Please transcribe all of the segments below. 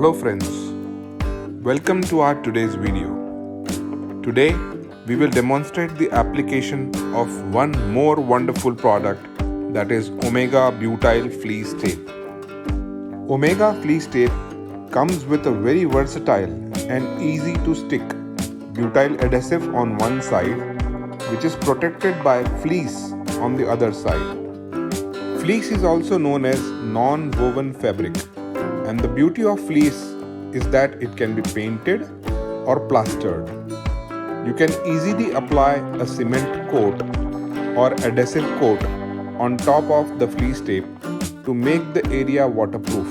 Hello friends, welcome to our today's video. Today we will demonstrate the application of one more wonderful product, that is Omega Butyl Fleece Tape. Omega Fleece Tape comes with a very versatile and easy to stick butyl adhesive on one side, which is protected by fleece on the other side. Fleece is also known as non-woven fabric, and the beauty of fleece is that it can be painted or plastered. You can easily apply a cement coat or adhesive coat on top of the fleece tape to make the area waterproof.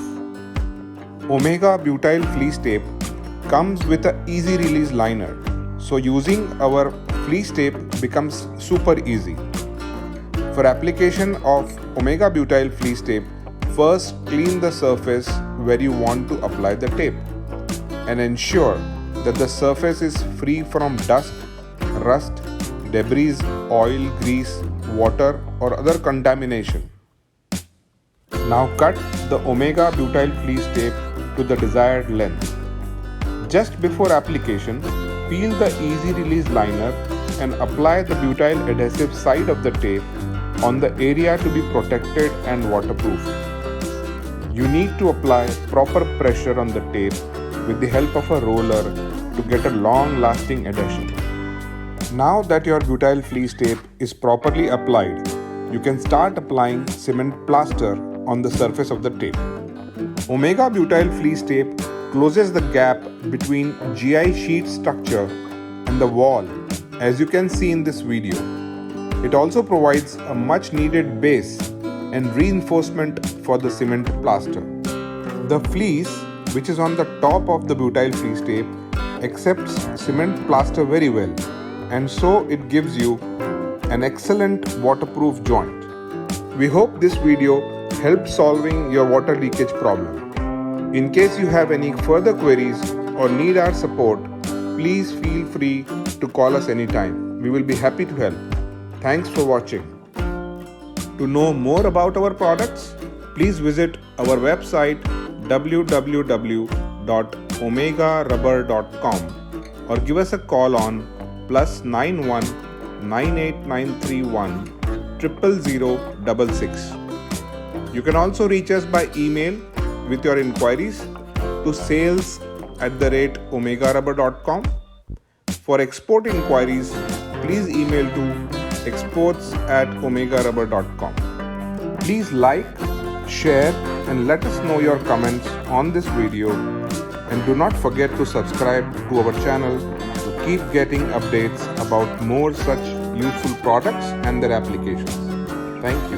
Omega Butyl Fleece Tape comes with an easy release liner, so using our fleece tape becomes super easy. For application of Omega Butyl Fleece Tape, first clean the surface where you want to apply the tape and ensure that the surface is free from dust, rust, debris, oil, grease, water or other contamination. Now cut the Omega Butyl Fleece Tape to the desired length. Just before application, peel the easy release liner and apply the butyl adhesive side of the tape on the area to be protected and waterproof. You need to apply proper pressure on the tape with the help of a roller to get a long-lasting adhesion. Now that your butyl fleece tape is properly applied, you can start applying cement plaster on the surface of the tape. Omega Butyl Fleece Tape closes the gap between GI sheet structure and the wall, as you can see in this video. It also provides a much needed base and reinforcement for the cement plaster. The fleece, which is on the top of the butyl fleece tape, accepts cement plaster very well, and so it gives you an excellent waterproof joint. We hope this video helped solving your water leakage problem. In case you have any further queries or need our support, please feel free to call us anytime. We will be happy to help. Thanks for watching. To know more about our products, please visit our website www.omegarubber.com or give us a call on +91 98931 00066. You can also reach us by email with your inquiries to sales@omegarubber.com. For export inquiries, please email to exports@omegarubber.com. Please like, share and let us know your comments on this video, and do not forget to subscribe to our channel to keep getting updates about more such useful products and their applications. Thank you.